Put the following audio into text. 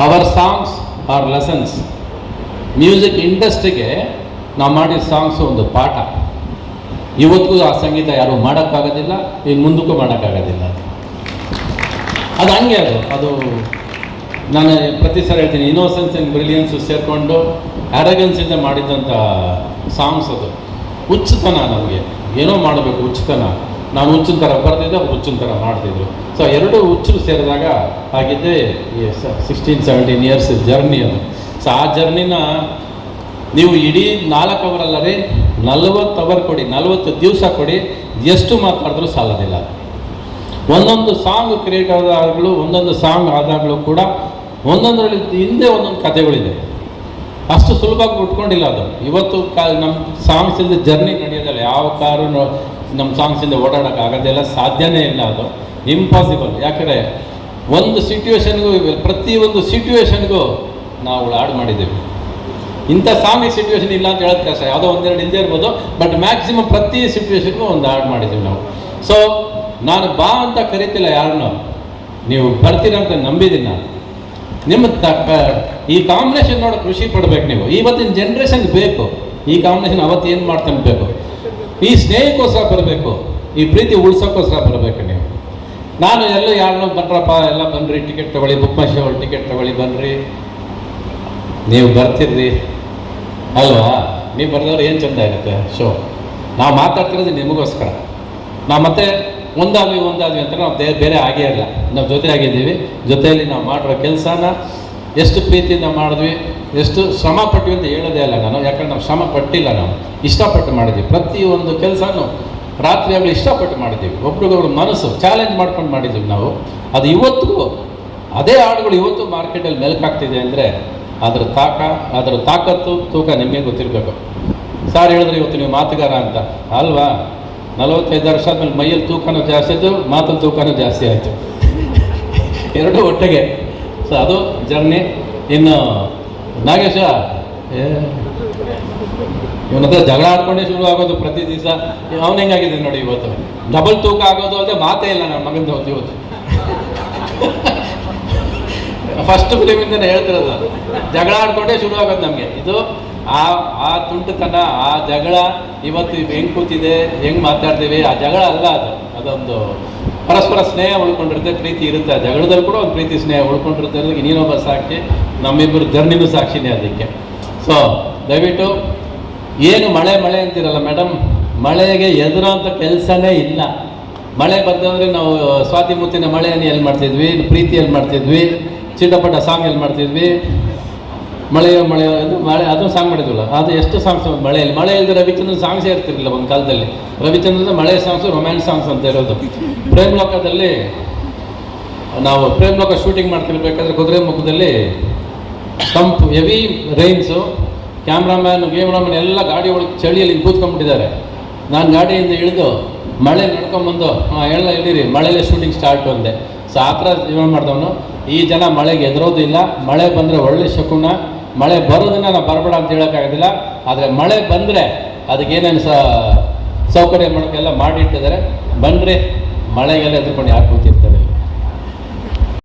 Hour songs are lessons. Music ಇಂಡಸ್ಟ್ರಿಗೆ ನಾವು ಮಾಡಿದ ಸಾಂಗ್ಸು ಒಂದು ಪಾಠ. ಇವತ್ತಿಗೂ ಆ ಸಂಗೀತ ಯಾರೂ ಮಾಡೋಕ್ಕಾಗೋದಿಲ್ಲ, ಇನ್ನು ಮುಂದಕ್ಕೂ ಮಾಡೋಕ್ಕಾಗೋದಿಲ್ಲ. ಅದು ಹಂಗೆ ಅದು ನಾನು ಪ್ರತಿ ಸಲ ಹೇಳ್ತೀನಿ, ಇನ್ನೋಸೆನ್ಸ್ ಆ್ಯಂಡ್ ಬ್ರಿಲಿಯನ್ಸು ಸೇರಿಕೊಂಡು ಆ್ಯರಗೆನ್ಸಿಂದ ಮಾಡಿದ್ದಂಥ ಸಾಂಗ್ಸ್ ಅದು. ಹುಚ್ಚುತನ, ನಮಗೆ ಏನೋ ಮಾಡಬೇಕು, ಹುಚ್ಚುತನ. ನಾನು ಹುಚ್ಚಿನ ಥರ ಬರ್ತಿದ್ದೆ, ಹುಚ್ಚಿನ ಥರ ಮಾಡ್ತಿದ್ರು. ಸೊ ಎರಡು ಹುಚ್ಚರು ಸೇರಿದಾಗ ಆಗಿದ್ದೆ 16-17 ಇಯರ್ಸ್ ಜರ್ನಿ ಅದು. ಸೊ ಆ ಜರ್ನಿನ ನೀವು ಇಡೀ 4 ಅವರ್ ಅಲ್ಲ ರೀ, 40 ಅವರ್ ಕೊಡಿ, 40 ದಿವಸ ಕೊಡಿ, ಎಷ್ಟು ಮಾತಾಡಿದ್ರೂ ಸಾಲೋದಿಲ್ಲ. ಒಂದೊಂದು ಸಾಂಗ್ ಕ್ರಿಯೇಟ್ ಆದಾಗಲೂ, ಒಂದೊಂದು ಸಾಂಗ್ ಆದಾಗಲೂ ಕೂಡ ಒಂದೊಂದರಲ್ಲಿ ಹಿಂದೆ ಒಂದೊಂದು ಕಥೆಗಳಿದೆ. ಅಷ್ಟು ಸುಲಭವಾಗಿ ಉಟ್ಕೊಂಡಿಲ್ಲ ಅದು. ಇವತ್ತು ನಮ್ಮ ಸಾಂಗ್ಸಿಂದ ಜರ್ನಿ ನಡೆಯೋದಿಲ್ಲ. ಯಾವ ಕಾರು ನಮ್ಮ ಸಾಂಗ್ಸಿಂದ ಓಡಾಡೋಕ್ಕಾಗೋದಿಲ್ಲ, ಸಾಧ್ಯನೇ ಇಲ್ಲ. ಅದು ಇಂಪಾಸಿಬಲ್. ಯಾಕಂದರೆ ಒಂದು ಸಿಟ್ಯುವೇಷನ್ಗೂ, ಪ್ರತಿಯೊಂದು ಸಿಟ್ಯುವೇಷನ್ಗೂ ನಾವು ಹಾಡು ಮಾಡಿದ್ದೇವೆ. ಇಂಥ ಸಾಂಗಿಗೆ ಸಿಟ್ಯುವೇಷನ್ ಇಲ್ಲ ಅಂತ ಹೇಳೋದು ಕಷ್ಟ, ಯಾವುದೋ ಒಂದೆರಡು ಇಲ್ಲದೆ ಇರ್ಬೋದು, ಬಟ್ ಮ್ಯಾಕ್ಸಿಮಮ್ ಪ್ರತಿ ಸಿಟ್ಯುವೇಷನ್ಗೂ ಒಂದು ಹಾಡು ಮಾಡಿದ್ದೀವಿ ನಾವು. ಸೊ ನಾನು ಬಾ ಅಂತ ಕರಿತಿಲ್ಲ ಯಾರನ್ನೂ, ನೀವು ಬರ್ತೀರಂತ ನಂಬಿದ್ದೀನಿ ನಾನು. ನಿಮ್ಮ ಈ ಕಾಂಬಿನೇಷನ್ ನೋಡೋ ಖುಷಿ ಪಡಬೇಕು ನೀವು. ಇವತ್ತಿನ ಜನ್ರೇಷನ್ಗೆ ಬೇಕು ಈ ಕಾಂಬಿನೇಷನ್. ಅವತ್ತು ಏನು ಮಾಡ್ತಾನೆ ಬೇಕು, ಈ ಸ್ನೇಹಕ್ಕೋಸ್ಕರ ಬರಬೇಕು, ಈ ಪ್ರೀತಿ ಉಳ್ಸೋಕ್ಕೋಸ್ಕರ ಬರಬೇಕು ನೀವು. ನಾನು ಎಲ್ಲೂ ಯಾರನ್ನೂ ಬನ್ರಪ್ಪ, ಎಲ್ಲ ಬನ್ನಿರಿ, ಟಿಕೆಟ್ ತೊಗೊಳ್ಳಿ, ಬುಕ್ ಮೈ ಶೋ ಟಿಕೆಟ್ ತೊಗೊಳ್ಳಿ, ಬನ್ನಿರಿ, ನೀವು ಬರ್ತಿರ್ರಿ ಅಲ್ವಾ? ನೀವು ಬರೆದವ್ರು ಏನು ಚೆಂದ ಇರುತ್ತೆ ಶೋ. ನಾವು ಮಾತಾಡ್ತಿರೋದು ನಿಮಗೋಸ್ಕರ. ನಾವು ಮತ್ತೆ ಒಂದಾದ್ವಿ ಅಂತ ನಾವು ಬೇರೆ ಆಗೇ ಇಲ್ಲ. ನಾವು ಜೊತೆ ಆಗಿದ್ದೀವಿ. ಜೊತೆಯಲ್ಲಿ ನಾವು ಮಾಡಿರೋ ಕೆಲಸನ ಎಷ್ಟು ಪ್ರೀತಿಯಿಂದ ಮಾಡಿದ್ವಿ, ಎಷ್ಟು ಶ್ರಮ ಪಟ್ವಿ ಅಂತ ಹೇಳೋದೇ ಇಲ್ಲ ನಾನು. ಯಾಕಂದ್ರೆ ನಾವು ಶ್ರಮ ಪಟ್ಟಿಲ್ಲ, ನಾವು ಇಷ್ಟಪಟ್ಟು ಮಾಡಿದ್ವಿ. ಪ್ರತಿಯೊಂದು ಕೆಲಸನೂ ರಾತ್ರಿ ಆಗಲಿ ಇಷ್ಟಪಟ್ಟು ಮಾಡಿದ್ದೀವಿ. ಒಬ್ರಿಗೊಬ್ರು ಮನಸ್ಸು ಚಾಲೆಂಜ್ ಮಾಡ್ಕೊಂಡು ಮಾಡಿದ್ದೀವಿ ನಾವು. ಅದು ಇವತ್ತಿಗೂ ಅದೇ ಹಾಡುಗಳು ಇವತ್ತು ಮಾರ್ಕೆಟಲ್ಲಿ ಮೆಲ್ಕಾಗ್ತಿದೆ ಅಂದರೆ ಅದರ ತಾಕತ್ತು, ತೂಕ ನಿಮಗೆ ಗೊತ್ತಿರಬೇಕು. ಸಾರ್ ಹೇಳಿದ್ರೆ ಇವತ್ತು ನೀವು ಮಾತುಗಾರ ಅಂತ ಅಲ್ವಾ? 45 ವರ್ಷ ಆದಮೇಲೆ ಮೈಯಲ್ಲಿ ತೂಕನೂ ಜಾಸ್ತಿ ಆಯಿತು, ಮಾತಲ್ಲಿ ತೂಕನೂ ಜಾಸ್ತಿ ಆಯಿತು, ಎರಡೂ ಒಟ್ಟಿಗೆ. ಸೊ ಅದು ಜರ್ನಿ. ಇನ್ನು ನಾಗೇಶ ಇವನ ಹತ್ರ ಜಗಳ ಆಡ್ಕೊಂಡೇ ಶುರು ಆಗೋದು ಪ್ರತಿ ದಿವಸ. ಅವನು ಹೆಂಗಾಗಿದೆ ನೋಡಿ ಇವತ್ತು, ಡಬಲ್ ತೂಕ ಆಗೋದು ಅಲ್ಲದೆ ಮಾತೇ ಇಲ್ಲ ನನ್ನ ಮಗಂದು ಇವತ್ತು. ಫಸ್ಟ್ ಫಿಲಿಮಿಂದನೇ ಹೇಳ್ತಿರೋದು, ಜಗಳ ಆಡ್ಕೊಂಡೇ ಶುರು ಆಗೋದು ನಮಗೆ. ಇದು ಆ ತುಂಟತನ, ಆ ಜಗಳ ಇವತ್ತು ಹೆಂಗೆ ಕೂತಿದೆ, ಹೆಂಗೆ ಮಾತಾಡ್ತೀವಿ, ಆ ಜಗಳ ಅಲ್ಲ ಅದು. ಅದೊಂದು ಪರಸ್ಪರ ಸ್ನೇಹ ಉಳ್ಕೊಂಡಿರುತ್ತೆ, ಪ್ರೀತಿ ಇರುತ್ತೆ. ಆ ಜಗಳದಲ್ಲಿ ಕೂಡ ಒಂದು ಪ್ರೀತಿ ಸ್ನೇಹ ಉಳ್ಕೊಂಡಿರುತ್ತೆ ಅನ್ನೋದಕ್ಕೆ ನೀನೊಬ್ಬ ಸಾಕ್ಷಿ, ನಮ್ಮಿಬ್ಬರು ಜರ್ನಿನೂ ಸಾಕ್ಷಿನೇ ಅದಕ್ಕೆ. ಸೊ ದಯವಿಟ್ಟು ಏನು ಮಳೆ ಅಂತಿರಲ್ಲ ಮೇಡಮ್, ಮಳೆಗೆ ಎದುರೋಂಥ ಕೆಲಸನೇ ಇಲ್ಲ. ಮಳೆ ಬರ್ದಂದರೆ ನಾವು ಸ್ವಾತಿ ಮುತ್ತಿನ ಮಳೆಯನ್ನು ಎಲ್ಲಿ ಮಾಡ್ತಿದ್ವಿ, ಪ್ರೀತಿ ಎಲ್ಲಿ ಮಾಡ್ತಿದ್ವಿ, ಚಿಟಪಟ ಸಾಂಗ್ ಎಲ್ಲಿ ಮಾಡ್ತಿದ್ವಿ, ಮಳೆ ಅದು ಸಾಂಗ್ ಮಾಡಿದ್ವಲ್ಲ. ಅದು ಎಷ್ಟು ಸಾಂಗ್ಸ್ ಮಳೆ ಇಲ್ಲದೆ ರವಿಚಂದ್ರನ್ ಸಾಂಗ್ಸೇ ಇರ್ತಿರಲಿಲ್ಲ ಒಂದು ಕಾಲದಲ್ಲಿ. ರವಿಚಂದ್ರನ್ ಮಳೆ ಸಾಂಗ್ಸು, ರೊಮ್ಯಾನ್ಸ್ ಸಾಂಗ್ಸ್ ಅಂತ ಇರೋದು. ಪ್ರೇಮ್ ಲೋಕದಲ್ಲಿ ನಾವು ಪ್ರೇಮ್ ಲೋಕ ಶೂಟಿಂಗ್ ಮಾಡ್ತಿರ್ಬೇಕಾದ್ರೆ ಕುದುರೆಮುಖದಲ್ಲಿ ತಂಪು ಹೆವಿ ರೈನ್ಸು, ಕ್ಯಾಮ್ರಾಮನ್ ಎಲ್ಲ ಗಾಡಿ ಒಳಗೆ ಚಳಿಯಲ್ಲಿ ಕೂತ್ಕೊಂಡ್ಬಿಟ್ಟಿದ್ದಾರೆ. ನಾನು ಗಾಡಿಯಿಂದ ಇಳಿದು ಮಳೆ ನಡ್ಕೊಂಬಂದು ಎಲ್ಲ ಇದ್ದೀರಿ, ಮಳೆಯಲ್ಲೇ ಶೂಟಿಂಗ್ ಸ್ಟಾರ್ಟ್ ಅಂದೆ. ಸೊ ಆ ಥರ ಜೀವನ ಮಾಡಿದವನು. ಈ ಜನ ಮಳೆಗೆ ಎದುರೋದಿಲ್ಲ. ಮಳೆ ಬಂದರೆ ಒಳ್ಳೆ ಶಕುನ. ಮಳೆ ಬರೋದನ್ನ ನಾವು ಬರಬೇಡ ಅಂತ ಹೇಳೋಕ್ಕಾಗೋದಿಲ್ಲ. ಆದರೆ ಮಳೆ ಬಂದರೆ ಅದಕ್ಕೇನೇನು ಸೌಕರ್ಯ ಮಾಡೋಕ್ಕೆಲ್ಲ ಮಾಡಿಟ್ಟಿದ್ದಾರೆ. ಬನ್ನಿರಿ, ಮಳೆಗೆಲ್ಲ ಎದ್ಕೊಂಡು ಯಾಕೆ ಕೂತಿರ್ತಾರೆ.